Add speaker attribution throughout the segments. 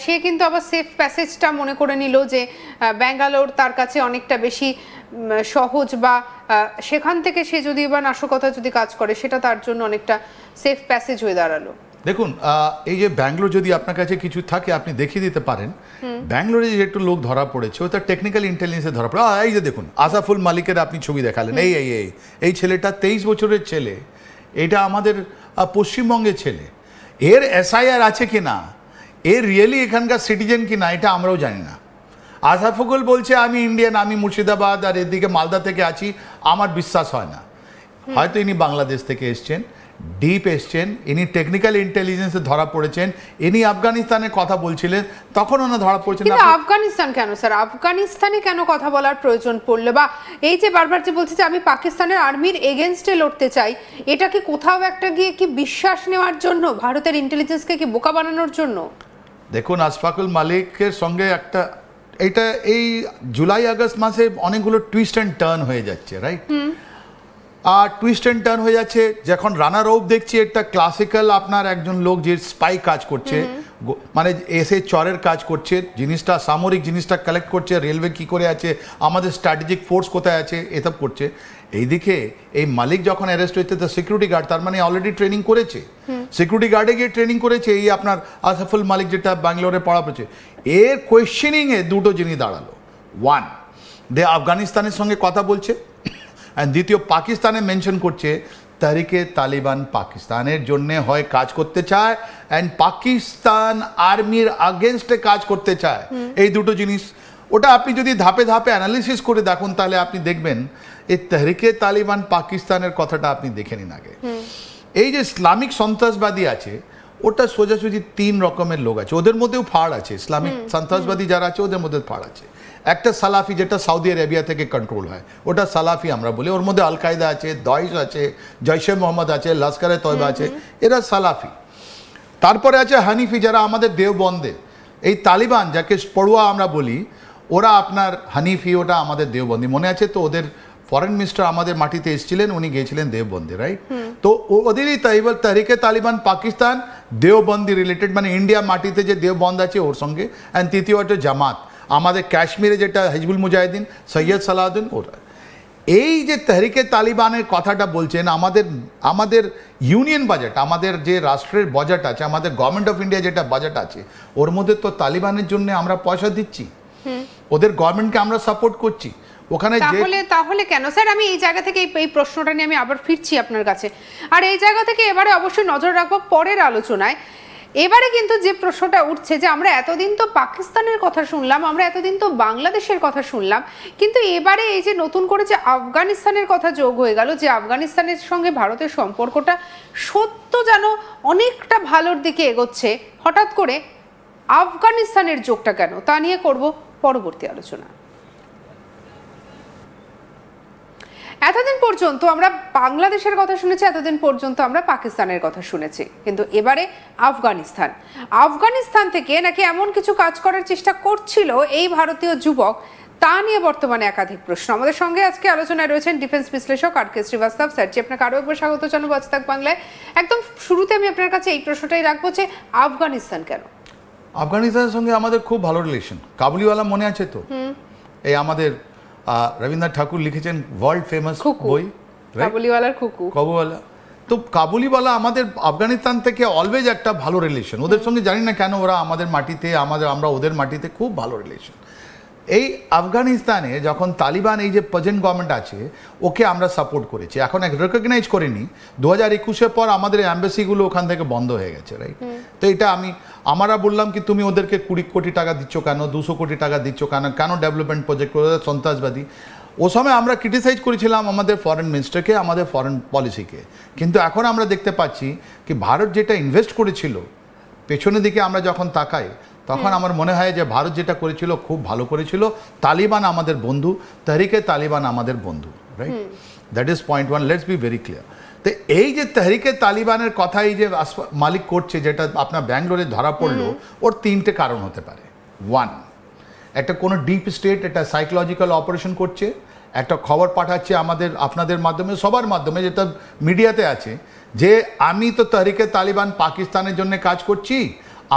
Speaker 1: সে কিন্তু আবার সেফ প্যাসেজটা মনে করে নিল যে ব্যাঙ্গালোর তার কাছে অনেকটা বেশি সহজ, বা সেখান থেকে সে যদি বা নাশকতা যদি কাজ করে সেটা তার জন্য অনেকটা সেফ প্যাসেজ হয়ে দাঁড়ালো।
Speaker 2: দেখুন, এই যে ব্যাঙ্গালোর যদি আপনার কাছে কিছু থাকে আপনি দেখিয়ে দিতে পারেন। ব্যাঙ্গালোরে যে একটু লোক ধরা পড়েছে ওটা টেকনিক্যাল ইন্টেলিজেন্সে ধরা পড়ে। এই যে দেখুন আসাফুল মালিকের আপনি ছবি দেখালেন, এই ছেলেটা 23 বছরের ছেলে, এটা আমাদের পশ্চিমবঙ্গের ছেলে। এর SIR আছে কি না, এর রিয়েলি এখানকার সিটিজেন কি না, এটা আমরাও জানি না। আসাফুল বলছে আমি ইন্ডিয়ান, আমি মুর্শিদাবাদ আর এদিকে মালদা থেকে আছি, আমার বিশ্বাস হয় না। হয়তো ইনি বাংলাদেশ থেকে এসছেন, ডিপ এসছেন, ইনি টেকনিক্যাল ইন্টেলিজেন্সে ধরা পড়েছেন, ইনি আফগানিস্তানের কথা বলছিলেন, তখন ওনা ধরা পড়েছেন।
Speaker 1: কিন্তু আফগানিস্তান কেন স্যার, আফগানিস্তানে কেন কথা বলার প্রয়োজন পড়লো? বা এই যে বারবার যে বলছে যে আমি পাকিস্তানের আর্মির এগেনস্টে লড়তে চাই, এটা কি কোথাও একটা গিয়ে কি বিশ্বাস নেওয়ার জন্য, ভারতের ইন্টেলিজেন্সকে কি বোকা বানানোর জন্য?
Speaker 2: দেখুন আশফাকুল মালিকের সঙ্গে একটা এটা এই জুলাই আগস্ট মাসে অনেকগুলো টুইস্ট অ্যান্ড টার্ন হয়ে যাচ্ছে, রাইট? আর টুইস্ট অ্যান্ড টার্ন হয়ে যাচ্ছে যখন রানার রৌফ দেখছি একটা ক্লাসিক্যাল আপনার একজন লোক যে স্পাই কাজ করছে, মানে এসে চরের কাজ করছে, জিনিসটা সামরিক জিনিসটা কালেক্ট করছে, রেলওয়ে কী করে আছে, আমাদের স্ট্র্যাটেজিক ফোর্স কোথায় আছে, এসব করছে। এইদিকে এই মালিক যখন অ্যারেস্ট হয়েছে তো সিকিউরিটি গার্ড তার মানে অলরেডি ট্রেনিং করেছে, সিকিউরিটি গার্ডে গিয়ে ট্রেনিং করেছে এই আপনার আসাফুল মালিক যেটা ব্যাঙ্গালোরে পড়া পড়েছে। এর কোয়েশ্চেনিংয়ে দুটো জিনিস দাঁড়ালো, ওয়ান দে আফগানিস্তানের সঙ্গে কথা বলছে, অ্যান্ড দ্বিতীয় পাকিস্তানে মেনশন করছে তারিকে তালিবান পাকিস্তানের জন্যে হয় কাজ করতে চায় অ্যান্ড পাকিস্তান আর্মির আগেনস্টে কাজ করতে চায়। এই দুটো জিনিস ওটা আপনি যদি ধাপে ধাপে অ্যানালিসিস করে দেখুন তাহলে আপনি দেখবেন এই তাহরিকে তালিবান পাকিস্তানের কথাটা আপনি দেখে নিন আগে। এই যে ইসলামিক সন্ত্রাসবাদী আছে ওটা সোজাসুজি 3 রকমের লোক আছে, ওদের মধ্যেও ফাড় আছে। ইসলামিক সন্ত্রাসবাদী যারা আছে ওদের মধ্যে ফাড় আছে। একটা সালাফি যেটা সৌদি আরেবিয়া থেকে কন্ট্রোল হয়, ওটা সালাফি আমরা বলি। ওর মধ্যে আল কায়দা আছে, দাইশ আছে, জৈশে মোহাম্মদ আছে, লস্করে তয়বা আছে, এরা সালাফি। তারপরে আছে হানিফি যারা আমাদের দেওবন্দে। এই তালিবান যাকে পড়ুয়া আমরা বলি ওরা আপনার হানিফি, ওটা আমাদের দেওবন্দি। মনে আছে তো ওদের ফরেন মিনিস্টার আমাদের মাটিতে এসেছিলেন, উনি গিয়েছিলেন দেওবন্দে, রাইট? তো ওদেরই তাহরিকে তালিবান পাকিস্তান দেওবন্দি রিলেটেড, মানে ইন্ডিয়া মাটিতে যে দেওবন্দ আছে ওর সঙ্গে। অ্যান্ড তৃতীয় একটা জামাত আমাদের কাশ্মীরে যেটা হিজবুল মুজাহিদিন সৈয়দ সালাউদ্দিন, ওরা। এই যে তাহরিকে তালিবানের কথাটা বলছেন, আমাদের ইউনিয়ন বাজেট, আমাদের যে রাষ্ট্রের বাজেট আছে, আমাদের গভর্নমেন্ট অফ ইন্ডিয়া যেটা বাজেট আছে, ওর মধ্যে তো তালিবানের জন্য আমরা পয়সা দিচ্ছি, ওদের গভর্নমেন্টকে আমরা সাপোর্ট করছি। ওখানে
Speaker 1: তাহলে কেন স্যার? আমি এই জায়গা থেকে এই প্রশ্নটা নিয়ে আমি আবার ফিরছি আপনার কাছে, আর এই জায়গা থেকে এবারে অবশ্যই নজর রাখবো পরের আলোচনায়। এবারে কিন্তু যে প্রশ্নটা উঠছে যে আমরা এতদিন তো পাকিস্তানের কথা শুনলাম, আমরা এতদিন তো বাংলাদেশের কথা শুনলাম, কিন্তু এবারে এই যে নতুন করে যে আফগানিস্তানের কথা যোগ হয়ে গেল, যে আফগানিস্তানের সঙ্গে ভারতের সম্পর্কটা সত্য যেন অনেকটা ভালোর দিকে এগোচ্ছে, হঠাৎ করে আফগানিস্তানের যোগটা কেন, তা নিয়ে করব পরবর্তী আলোচনা। এতদিন পর্যন্ত আমরা বাংলাদেশের কথা শুনেছি, এতদিন পর্যন্ত আমরা পাকিস্তানের কথা শুনেছি, কিন্তু এবারে আফগানিস্তান থেকে নাকি এমন কিছু কাজ করার চেষ্টা করছিল এই ভারতীয় যুবক, তা নিয়ে বর্তমানে একাধিক প্রশ্ন। আমাদের সঙ্গে আজকে আলোচনায় রয়েছেন ডিফেন্স বিশ্লেষক আর.কে. শ্রীবাস্তব। স্যারজি, আপনাকে আরও একবার স্বাগত জানাবো আজ তাক বাংলায়। একদম শুরুতে আমি আপনার কাছে এই প্রশ্নটাই রাখবো যে আফগানিস্তান কেন?
Speaker 2: আফগানিস্তানের সঙ্গে আমাদের খুব ভালো রিলেশন। কাবুলিওয়ালা মনে আছে তো? এই আমাদের রবীন্দ্রনাথ ঠাকুর লিখেছেন ওয়ার্ল্ড ফেমাস বই
Speaker 1: কাবুলিওয়ালার খুকু,
Speaker 2: কাবুলিওয়ালা। তো কাবুলিওয়ালা আমাদের আফগানিস্তান থেকে অলওয়েজ একটা ভালো রিলেশন ওদের সঙ্গে। জানি না কেন ওরা আমাদের মাটিতে, আমরা ওদের মাটিতে খুব ভালো রিলেশন। এই আফগানিস্তানে যখন তালিবান এই যে প্রেজেন্ট গভর্নমেন্ট আছে ওকে আমরা সাপোর্ট করেছি, এখন রেকগনাইজ করিনি। 2021-এর পর আমাদের অ্যাম্বাসিগুলো ওখান থেকে বন্ধ হয়ে গেছে, রাইট? তো এটা আমরা বললাম কি তুমি ওদেরকে 20 কোটি টাকা দিচ্ছ কেন, 200 কোটি টাকা দিচ্ছ কেন ডেভেলপমেন্ট প্রজেক্ট করে, সন্ত্রাসবাদী। ও সময় আমরা ক্রিটিসাইজ করেছিলাম আমাদের ফরেন মিনিস্টারকে, আমাদের ফরেন পলিসিকে। কিন্তু এখন আমরা দেখতে পাচ্ছি কি ভারত যেটা ইনভেস্ট করেছিল, পেছনের দিকে আমরা যখন তাকাই তখন আমার মনে হয় যে ভারত যেটা করেছিল খুব ভালো করেছিল। তালিবান আমাদের বন্ধু, তাহরিকে তালিবান আমাদের বন্ধু, right? That is point one, let's be very clear. তো এই যে তাহরিকে তালিবানের কথা এই যে মালিক করছে, যেটা আপনার ব্যাঙ্গালোরে ধরা পড়লো, ওর 3টে কারণ হতে পারে। ওয়ান, একটা কোনো ডিপ স্টেট একটা সাইকোলজিক্যাল অপারেশন করছে, একটা খবর পাঠাচ্ছে আপনাদের মাধ্যমে, সবার মাধ্যমে, যেটা মিডিয়াতে আছে, যে আমি তো তাহরিকে তালিবান পাকিস্তানের জন্য কাজ করছি,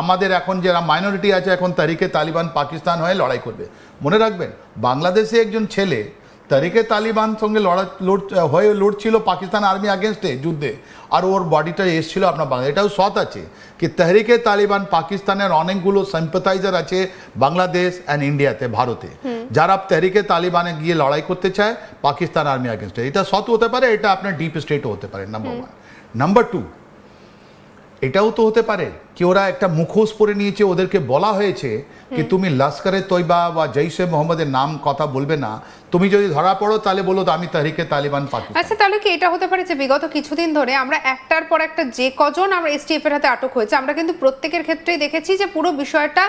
Speaker 2: আমাদের এখন যারা মাইনরিটি আছে এখন তারিকে তালিবান পাকিস্তান হয়ে লড়াই করবে। মনে রাখবেন বাংলাদেশে একজন ছেলে তারিকে তালিবান সঙ্গে লড়ছিল পাকিস্তান আর্মি আগেনস্টে যুদ্ধে, আর ওর বডিটা এসেছিল আপনার বাংলা। এটাও সৎ আছে কি তাহরিকে তালিবান পাকিস্তানের অনেকগুলো সিম্পাথাইজার আছে বাংলাদেশ অ্যান্ড ইন্ডিয়াতে, ভারতে, যারা তাহরিকে তালিবানে গিয়ে লড়াই করতে চায় পাকিস্তান আর্মি আগেনস্টে। এটা সৎ হতে পারে, এটা আপনার ডিপ স্টেটও হতে পারে, নাম্বার 1। নাম্বার 2, এটাও তো হতে পারে কি ওরা একটা মুখোশ পরে নিয়েছে, ওদেরকে বলা হয়েছে কি তুমি লস্করে তৈবা বা জৈশে মোহাম্মদের নাম কথা বলবে না, তুমি যদি ধরা পড়ো তাহলে বলো তো আমি তাহরিকে তালিবান পাকিস্তান।
Speaker 1: আচ্ছা, তাহলে কি এটা হতে পারে যে বিগত কিছুদিন ধরে আমরা একটার পর একটা যে কজন আমরা এসটিএফ এর হাতে আটক হয়েছে, আমরা কিন্তু প্রত্যেকের ক্ষেত্রেই দেখেছি যে পুরো বিষয়টা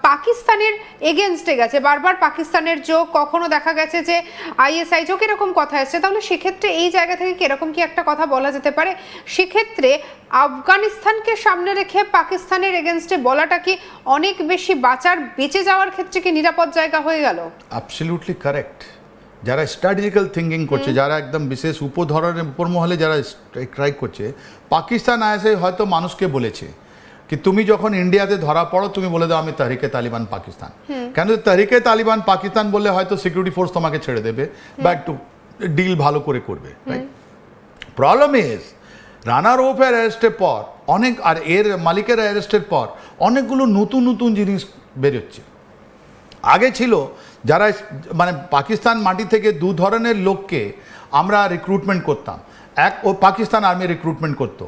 Speaker 1: পাকিস্তানের এগেনস্টে গেছে, বারবার পাকিস্তানের যোগ, কখনো দেখা গেছে যে আইএসআই যোগ, এরকম কথা এসছে। তাহলে সেক্ষেত্রে এই জায়গা থেকে কি এরকম কি একটা কথা বলা যেতে পারে, সেক্ষেত্রে আফগানিস্তানকে সামনে রেখে পাকিস্তানের এগেনস্টে বলাটা কি অনেক বেশি বেঁচে যাওয়ার ক্ষেত্রে কি নিরাপদ জায়গা হয়ে গেল?
Speaker 2: Absolutely correct. যারা স্ট্র্যাটেজিক্যাল থিঙ্কিং করছে, যারা একদম বিশেষ উপধরনের উপর মহলে যারা ট্রাই করছে, পাকিস্তান আইএসআই হয়তো মানুষকে বলেছে কি তুমি যখন ইন্ডিয়াতে ধরা পড়ো তুমি বলে দাও আমি তাহরিকে তালিবান পাকিস্তান। কেন তাহরিকে তালিবান পাকিস্তান বললে হয়তো সিকিউরিটি ফোর্স তোমাকে ছেড়ে দেবে বা একটু ডিল ভালো করে করবে, রাইট? প্রবলেম ইজ রানার ওফের অ্যারেস্টের পর অনেক, আর এর মালিকের অ্যারেস্টের পর অনেকগুলো নতুন নতুন জিনিস বেরোচ্ছে। আগে ছিল যারা মানে পাকিস্তান মাটি থেকে দু ধরনের লোককে আমরা রিক্রুটমেন্ট করতাম। এক, ও পাকিস্তান আর্মি রিক্রুটমেন্ট করতো,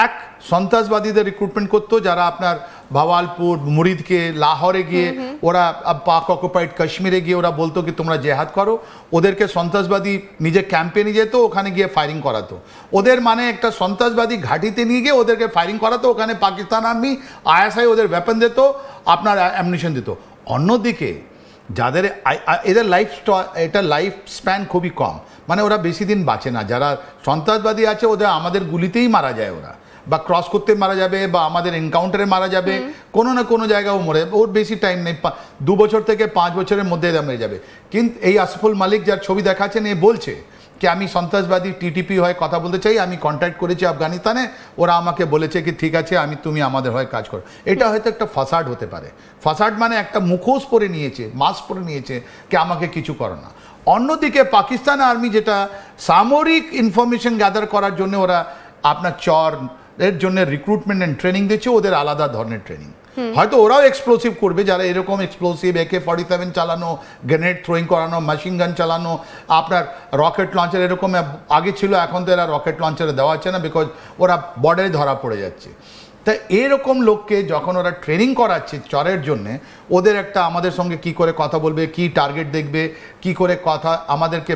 Speaker 2: এক সন্ত্রাসবাদীদের রিক্রুটমেন্ট করতো যারা আপনার ভাওয়ালপুর মুরিদকে লাহোরে গিয়ে ওরা পাক অকুপাইড কাশ্মীরে গিয়ে ওরা বলতো কি তোমরা জেহাদ করো, ওদেরকে সন্ত্রাসবাদী নিজে ক্যাম্পে নিয়ে যেত, ওখানে গিয়ে ফায়ারিং করাতো। ওদের মানে একটা সন্ত্রাসবাদী ঘাঁটিতে নিয়ে গিয়ে ওদেরকে ফায়ারিং করাতো, ওখানে পাকিস্তান আর্মি আইএসআই ওদের ওয়েপন দিত, আপনার অ্যামনিশন দিত। অন্যদিকে যাদের এদের লাইফ স্প্যান খুবই কম, মানে ওরা বেশি দিন বাঁচে না। যারা সন্ত্রাসবাদী আছে ওদের আমাদের গুলিতেই মারা যায়, ওরা বা ক্রস করতে মারা যাবে বা আমাদের এনকাউন্টারে মারা যাবে, কোনো না কোনো জায়গায় মরে, ওর বেশি টাইম নেই, 2 বছর থেকে 5 বছরের মধ্যে এরা মরে যাবে। কিন্তু এই আসফুল মালিক যার ছবি দেখাচ্ছেন এ বলছে কি আমি সন্ত্রাসবাদী টিটিপি হয়ে কথা বলতে চাই, আমি কন্ট্যাক্ট করেছি আফগানিস্তানে, ওরা আমাকে বলেছে কি ঠিক আছে তুমি আমাদের হয়ে কাজ করো। এটা হয়তো একটা ফাসাড হতে পারে। ফাসাড মানে একটা মুখোশ পরে নিয়েছে, মাস্ক পরে নিয়েছে কি আমাকে কিছু করো না। অন্যদিকে পাকিস্তান আর্মি যেটা সামরিক ইনফরমেশন গ্যাদার করার জন্য ওরা আপনার এর জন্য রিক্রুটমেন্ট অ্যান্ড ট্রেনিং দিচ্ছে, ওদের আলাদা ধরনের ট্রেনিং। হয়তো ওরাও এক্সপ্লোসিভ করবে, যারা এরকম এক্সপ্লোসিভ AK-47 চালানো, গ্রেনেড থ্রোয়িং করানো, মেশিন গান চালানো, আপনার রকেট লঞ্চার এরকম আগে ছিল, এখন তো এরা রকেট লঞ্চারে দেওয়া হচ্ছে না, বিকজ ওরা বর্ডারে ধরা পড়ে যাচ্ছে। তাই এরকম লোককে যখন ওরা ট্রেনিং করাচ্ছে চরের জন্যে, ওদের একটা আমাদের সঙ্গে কি করে কথা বলবে, কি টার্গেট দেখবে, কি করে কথা আমাদেরকে